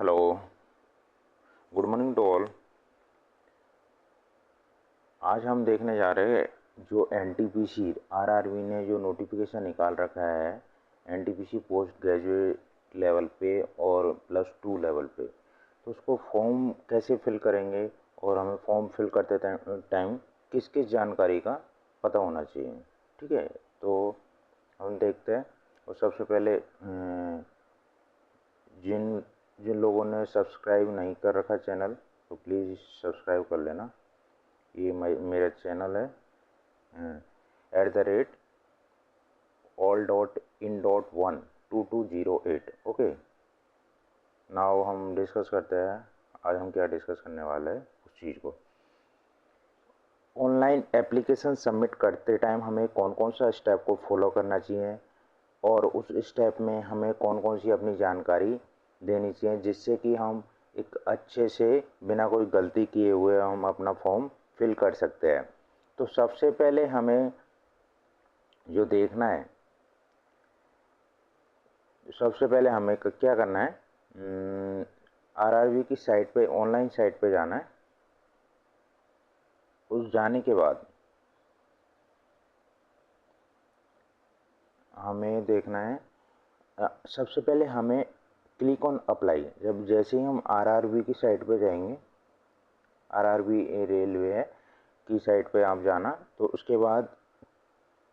Hello, good morning to all. आज हम देखने जा रहे हैं जो एनटीपीसी आरआरबी ने जो नोटिफिकेशन निकाल रखा है एनटीपीसी पोस्ट ग्रेजुएट लेवल पे और +2 लेवल पे, तो उसको फॉर्म कैसे फिल करेंगे और हमें फॉर्म फिल करते टाइम किस किस जानकारी का पता होना चाहिए। ठीक है, तो हम देखते हैं। और सबसे पहले जिन जिन लोगों ने सब्सक्राइब नहीं कर रखा चैनल, तो प्लीज़ सब्सक्राइब कर लेना। ये मेरा चैनल है @all.in.12208। ओके, नाउ हम डिस्कस करते हैं आज हम क्या डिस्कस करने वाले हैं उस चीज़ को। ऑनलाइन एप्लीकेशन सबमिट करते टाइम हमें कौन कौन सा स्टेप को फॉलो करना चाहिए और उस स्टेप में हमें कौन कौन सी अपनी जानकारी देनी चाहिए, जिससे कि हम एक अच्छे से बिना कोई गलती किए हुए हम अपना फॉर्म फिल कर सकते हैं। तो सबसे पहले हमें जो देखना है, सबसे पहले हमें क्या करना है, आरआरबी की साइट पे, ऑनलाइन साइट पे जाना है। उस जाने के बाद हमें देखना है, सबसे पहले हमें क्लिक ऑन अप्लाई। जब जैसे ही हम आरआरबी की साइट पे जाएंगे, आरआरबी रेलवे है की साइट पे आप जाना, तो उसके बाद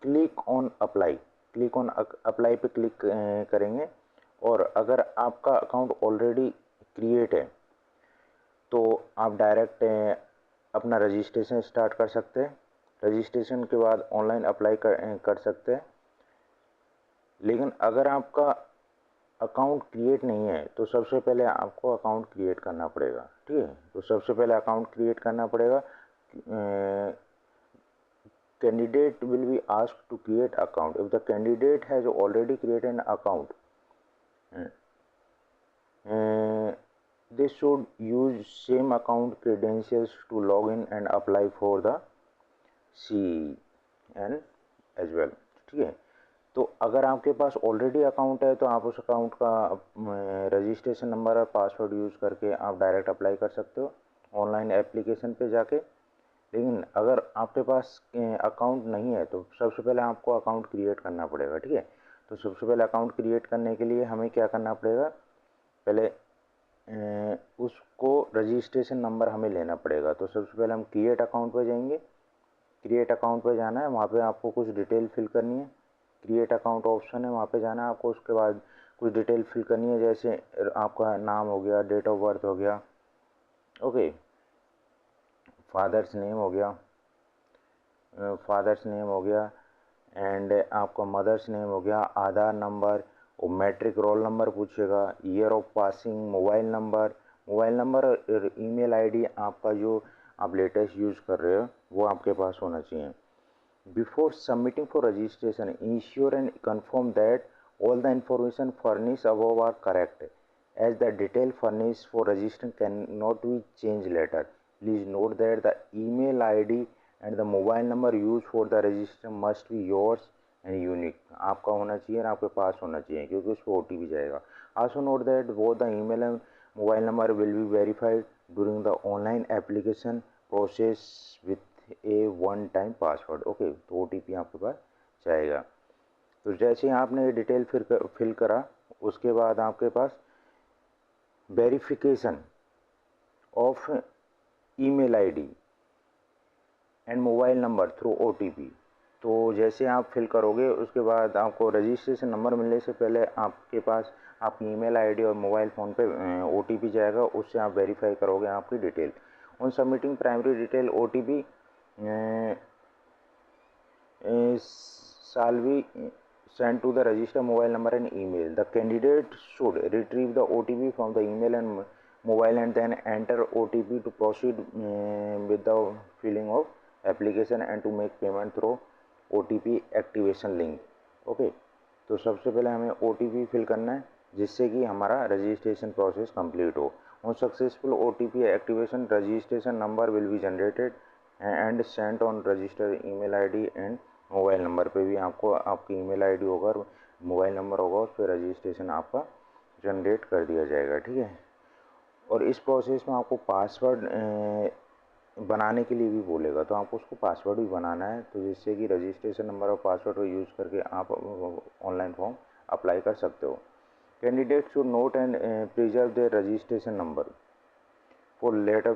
click on apply, click on apply पे क्लिक करेंगे। और अगर आपका अकाउंट ऑलरेडी क्रिएट है तो आप डायरेक्ट अपना रजिस्ट्रेशन स्टार्ट कर सकते हैं। रजिस्ट्रेशन के बाद ऑनलाइन अप्लाई कर सकते हैं। लेकिन अगर आपका अकाउंट क्रिएट नहीं है तो सबसे पहले आपको अकाउंट क्रिएट करना पड़ेगा। ठीक है, तो सबसे पहले अकाउंट क्रिएट करना पड़ेगा। Candidate will be asked to create account. If the candidate has already created an account, they should use same account credentials to log in and apply for the CEN as well। ठीक है, तो अगर आपके पास already account है तो आप उस account का रजिस्ट्रेशन नंबर और पासवर्ड यूज़ करके आप डायरेक्ट अप्लाई कर सकते हो ऑनलाइन एप्लीकेशन पे जाके। लेकिन अगर आपके पास अकाउंट नहीं है तो सबसे पहले आपको अकाउंट क्रिएट करना पड़ेगा। ठीक है, तो सबसे पहले अकाउंट क्रिएट करने के लिए हमें क्या करना पड़ेगा, पहले उसको रजिस्ट्रेशन नंबर हमें लेना पड़ेगा। तो सबसे पहले हम क्रिएट अकाउंट पर जाएंगे। क्रिएट अकाउंट पर जाना है, वहाँ पे आपको कुछ डिटेल फिल करनी है। क्रिएट अकाउंट ऑप्शन है, वहाँ पे जाना है आपको। उसके बाद कुछ डिटेल फिल करनी है, जैसे आपका नाम हो गया, डेट ऑफ बर्थ हो गया, ओके, फादर्स नेम हो गया, एंड आपका मदर्स नेम हो गया, आधार नंबर और मैट्रिक रोल नंबर पूछेगा, year of passing, mobile number और ईमेल आईडी आपका जो आप लेटेस्ट यूज़ कर रहे हो वो आपके पास होना चाहिए। Before submitting for registration, ensure and confirm that all the information furnished above are correct, as the detail furnished for registration cannot be changed later. Please note that the email ID and the mobile number used for the registration must be yours and unique। आपका होना चाहिए और आपके पास होना चाहिए, क्योंकि उस पर OTP जाएगा। Also note that both the email and mobile number will be verified during the online application process with a one time password. Okay, तो OTP आपके पास जाएगा। तो जैसे ही आपने ये डिटेल फिल करा, उसके बाद आपके पास verification of email ID and mobile number through OTP। तो जैसे आप फिल करोगे उसके बाद आपको रजिस्ट्रेशन नंबर मिलने से पहले आपके पास आपकी ईमेल आईडी और मोबाइल फ़ोन पे OTP जाएगा, उससे आप वेरीफाई करोगे आपकी detail. On submitting primary detail OTP shall be sent to the registered mobile number and email. The candidate should retrieve the OTP from the email and mobile and then enter OTP to proceed with the filling of application and to make payment through OTP activation link। Okay, तो सबसे पहले हमें OTP fill करना है जिससे कि हमारा registration process complete हो। On successful OTP activation, registration number will be generated and Saint on registered email ID and mobile number पे भी आपको आपकी ईमेल आईडी होगा और मोबाइल नंबर होगा, उस पर रजिस्ट्रेशन आपका जनरेट कर दिया जाएगा। ठीक है, और इस प्रोसेस में आपको पासवर्ड बनाने के लिए भी बोलेगा, तो आपको उसको पासवर्ड भी बनाना है, तो जिससे कि रजिस्ट्रेशन नंबर और पासवर्ड को यूज़ करके आप ऑनलाइन फॉर्म अप्लाई कर सकते हो। Candidate should note and preserve there registration number for later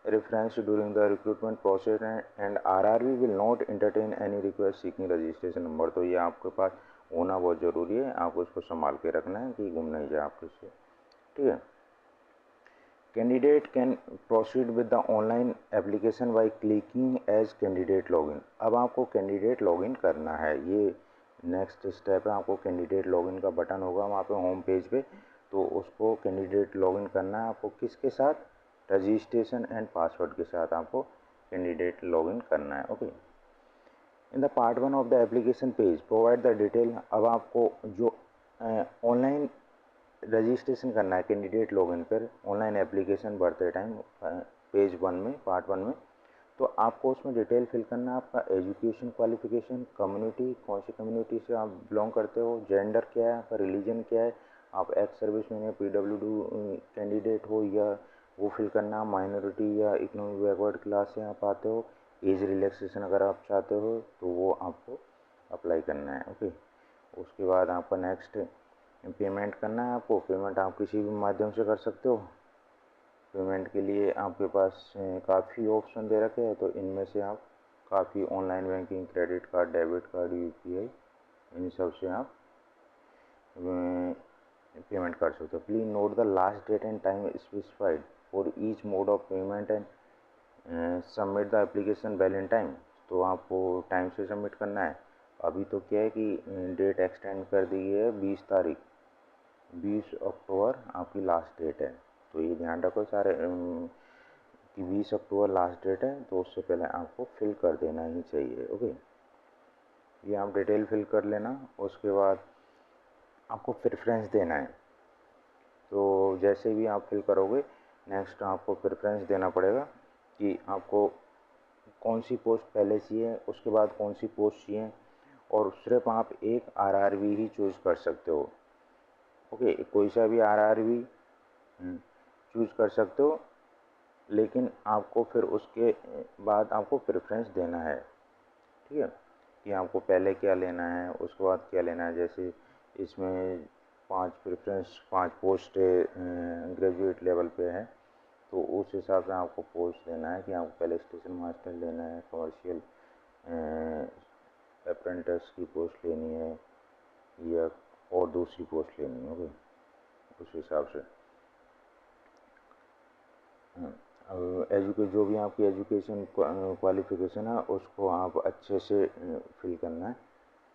reference during the recruitment process, and RRB will not entertain any request seeking registration number। तो ये आपके पास होना बहुत ज़रूरी है, आपको इसको संभाल के रखना है कि गुम नहीं जाए आपके से, ठीक है। Candidate can proceed with the online application by clicking as candidate login. अब आपको कैंडिडेट लॉगिन करना है, ये नेक्स्ट स्टेप है। आपको कैंडिडेट लॉगिन का बटन होगा वहाँ पे होम पेज पे, तो उसको कैंडिडेट लॉगिन करना है आपको किसके साथ, रजिस्ट्रेशन एंड पासवर्ड के साथ आपको कैंडिडेट लॉगिन करना है। Okay, in the part 1 of the application page provide the detail. अब आपको जो ऑनलाइन रजिस्ट्रेशन करना है कैंडिडेट लॉगिन पर ऑनलाइन एप्लीकेशन भरते टाइम पेज 1 में, पार्ट 1 में, तो आपको उसमें डिटेल फिल करना है आपका एजुकेशन क्वालिफिकेशन, कम्युनिटी, कौन सी कम्युनिटी से आप बिलोंग करते हो, जेंडर क्या है आपका, रिलीजन क्या है, आप एक्स सर्विस मैन या PWD कैंडिडेट हो या वो फिल करना है, माइनॉरिटी या इकोनॉमिक बैकवर्ड क्लास से आप आते हो, एज रिलैक्सेशन अगर आप चाहते हो तो वो आपको अप्लाई करना है। ओके, उसके बाद आपका नेक्स्ट पेमेंट करना है आपको। पेमेंट आप किसी भी माध्यम से कर सकते हो। पेमेंट के लिए आपके पास काफ़ी ऑप्शन दे रखे हैं, तो इनमें से आप काफ़ी online banking, credit card, debit card, UPI, इन सब से आप पेमेंट कर सकते हो। Please note the last date and time specified for each mode of payment and submit the application well in time. तो आपको टाइम से सबमिट करना है। अभी तो क्या है कि डेट एक्सटेंड कर दी है 20 तारीख, 20 अक्टूबर आपकी लास्ट डेट है, तो ये ध्यान रखो सारे कि 20 अक्टूबर लास्ट डेट है, तो उससे पहले आपको फिल कर देना ही चाहिए। ओके, ये आप डिटेल फिल कर लेना। उसके बाद आपको प्रेफरेंस देना है, तो जैसे भी आप फिल करोगे नेक्स्ट आपको प्रेफरेंस देना पड़ेगा कि आपको कौन सी पोस्ट पहले चाहिए, उसके बाद कौन सी पोस्ट चाहिए, और सिर्फ आप एक RRB ही चूज़ कर सकते हो। ओके, कोई सा भी RRB चूज़ कर सकते हो, लेकिन आपको फिर उसके बाद आपको प्रेफरेंस देना है, ठीक है, कि आपको पहले क्या लेना है उसके बाद क्या लेना है। जैसे इसमें 5 पोस्ट ग्रेजुएट लेवल पे है, तो उस हिसाब से आपको पोस्ट देना है कि आपको पहले स्टेशन मास्टर लेना है, कमर्शियल अप्रेंटिस की पोस्ट लेनी है या और दूसरी पोस्ट लेनी है। ओके, उस हिसाब से जो भी आपकी एजुकेशन क्वालिफिकेशन है उसको आप अच्छे से फिल करना है,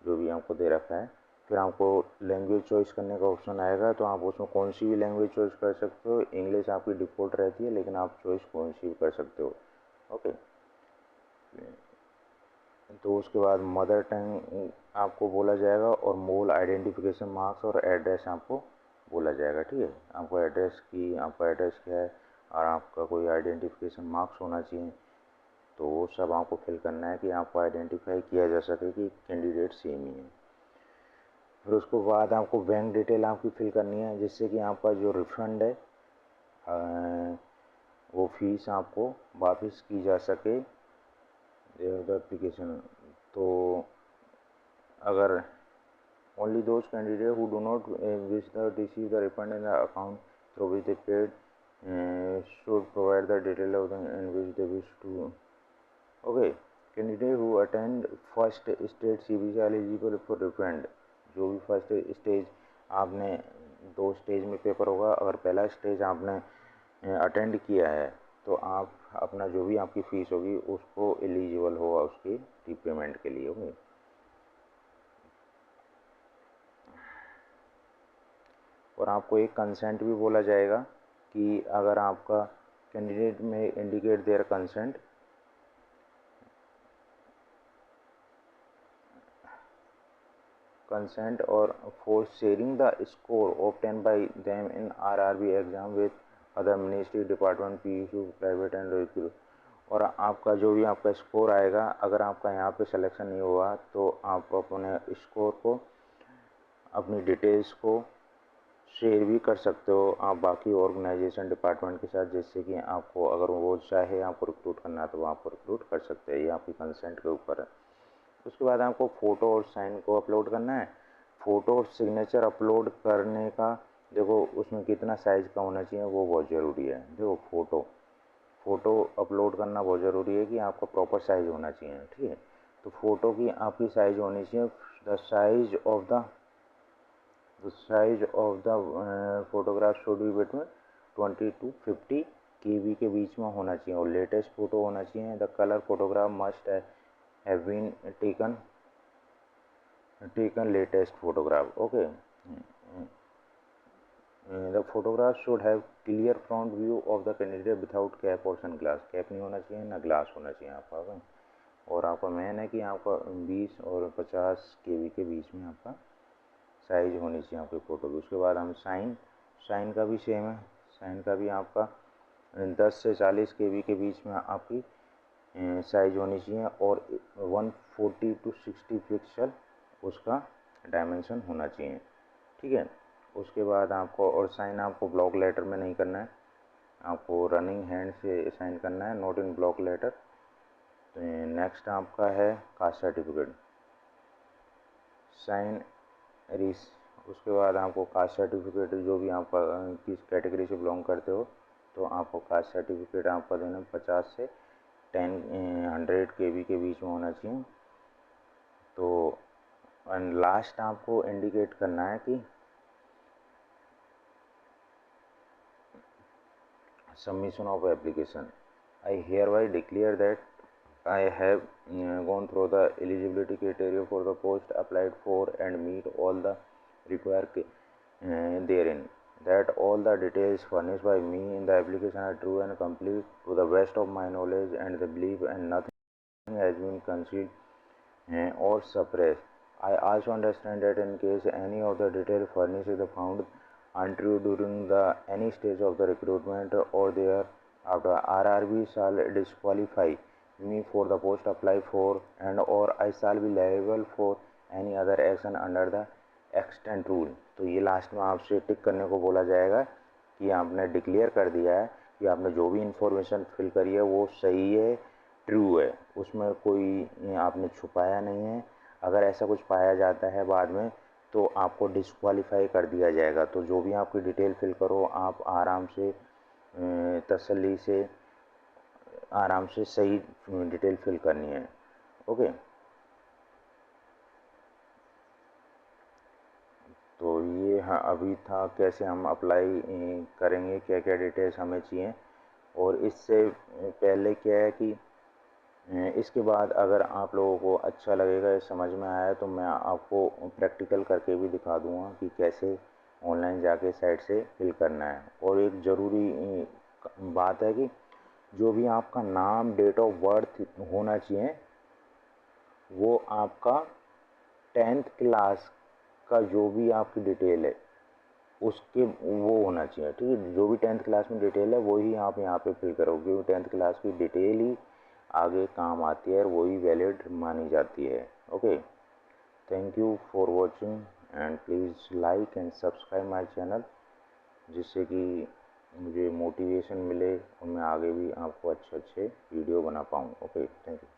जो भी आपको दे रखा है। फिर आपको लैंग्वेज चॉइस करने का ऑप्शन आएगा, तो आप उसमें कौन सी भी लैंग्वेज चॉइस कर सकते हो। इंग्लिश आपकी डिफ़ॉल्ट रहती है, लेकिन आप चॉइस कौन सी भी कर सकते हो। ओके, तो उसके बाद मदर टंग आपको बोला जाएगा, और मोल आइडेंटिफिकेशन मार्क्स और एड्रेस आपको बोला जाएगा, ठीक है। आपको आपका एड्रेस क्या है और आपका कोई आइडेंटिफिकेशन मार्क्स होना चाहिए, तो वो सब आपको फिल करना है कि आपको आइडेंटिफाई किया जा सके कि कैंडिडेट सेम ही है। फिर उसके बाद आपको बैंक डिटेल आपकी फिल करनी है, जिससे कि आपका जो रिफंड है वो फीस आपको वापस की जा सके एप्लीकेशन। तो अगर only those candidates who do not wish to receive the refund in the account through which they paid should provide the detail of the in which they wish to। Okay, candidate who attend first stage CBC eligible for refund। जो भी first stage आपने 2 stage में paper होगा, अगर पहला stage आपने attend किया है तो आप अपना जो भी आपकी फ़ीस होगी उसको एलिजिबल होगा उसकी रीपेमेंट के लिए। ओके, और आपको एक कंसेंट भी बोला जाएगा कि अगर आपका कैंडिडेट में indicate their consent or for sharing the score obtained by them in RRB exam with other ministry department, PSU, private and regular. और आपका जो भी आपका स्कोर आएगा, अगर आपका यहाँ पे सिलेक्शन नहीं हुआ तो आप अपने स्कोर को, अपनी डिटेल्स को शेयर भी कर सकते हो आप बाकी ऑर्गेनाइजेशन डिपार्टमेंट के साथ, जिससे कि आपको अगर वो चाहे आपको रिक्रूट करना है तो वो आपको रिक्रूट कर सकते हैं, ये आपकी कंसेंट के ऊपर है। उसके बाद आपको फ़ोटो और साइन को अपलोड करना है। फ़ोटो और सिग्नेचर अपलोड करने का देखो उसमें कितना साइज़ का होना चाहिए वो बहुत ज़रूरी है। देखो फ़ोटो अपलोड करना बहुत ज़रूरी है कि आपका प्रॉपर साइज़ होना चाहिए, ठीक है। तो फ़ोटो की आपकी साइज़ होनी चाहिए, the size of the photograph should be between 20 to 50 KB के बीच में होना चाहिए और लेटेस्ट फ़ोटो होना चाहिए। The colour photograph must have been taken latest photograph, okay. The photograph should have clear front view of the candidate without cap और sun glass. Cap नहीं होना चाहिए ना ग्लास होना चाहिए आपका। और आपका मेन है कि आपका 20 और 50 KB के बीच में आपका साइज होनी चाहिए आपकी फ़ोटो की। उसके बाद हम साइन का भी सेम है। साइन का भी आपका 10 से 40 KB के बीच में आपकी साइज होनी चाहिए और 140 to 60 पिक्सल उसका डायमेंशन होना चाहिए, ठीक है। उसके बाद आपको, और साइन आपको ब्लॉक लेटर में नहीं करना है, आपको रनिंग हैंड से साइन करना है, नॉट इन ब्लॉक लेटर। तो नेक्स्ट आपका है कास्ट सर्टिफिकेट, साइन रिस। उसके बाद आपको कास्ट सर्टिफिकेट, जो भी आपका किस कैटेगरी से बिलोंग करते हो, तो आपको कास्ट सर्टिफिकेट आपका देना 50 से 100 KB के बीच में होना चाहिए। तो लास्ट आपको इंडिकेट करना है कि submission of application. I hereby declare that I have gone through the eligibility criteria for the post applied for and meet all the required therein. That all the details furnished by me in the application are true and complete to the best of my knowledge and the belief, and nothing has been concealed or suppressed. I also understand that in case any of the details furnished is found untrue during the any stage of the recruitment or thereafter, RRB shall disqualify me for the post applied for, and or I shall be liable for any other action under the extant rule। तो ये last में आपसे टिक करने को बोला जाएगा कि आपने डिक्लेयर कर दिया है कि आपने जो भी इंफॉर्मेशन फिल करी है वो सही है, ट्रू है, उसमें कोई आपने छुपाया नहीं है। अगर ऐसा कुछ पाया जाता है बाद में तो आपको डिस्क्वालीफाई कर दिया जाएगा। तो जो भी आपकी डिटेल फिल करो आप आराम से तसल्ली से आराम से सही डिटेल फिल करनी है, ओके। तो ये हाँ अभी था कैसे हम अप्लाई करेंगे, क्या क्या डिटेल्स हमें चाहिए। और इससे पहले क्या है कि इसके बाद अगर आप लोगों को अच्छा लगेगा, ये समझ में आया, तो मैं आपको प्रैक्टिकल करके भी दिखा दूंगा कि कैसे ऑनलाइन जाके साइट से फिल करना है। और एक ज़रूरी बात है कि जो भी आपका नाम, डेट ऑफ बर्थ होना चाहिए वो आपका 10th क्लास का जो भी आपकी डिटेल है उसके वो होना चाहिए, ठीक है। जो भी 10th क्लास में डिटेल है वही आप यहाँ पे फिल करोगे, क्योंकि 10th क्लास की डिटेल ही आगे काम आती है और वही वैलिड मानी जाती है, okay. Thank you for watching and please like and subscribe my channel, जिससे कि मुझे मोटिवेशन मिले और मैं आगे भी आपको अच्छे अच्छे वीडियो बना पाऊँ, ओके। Thank you.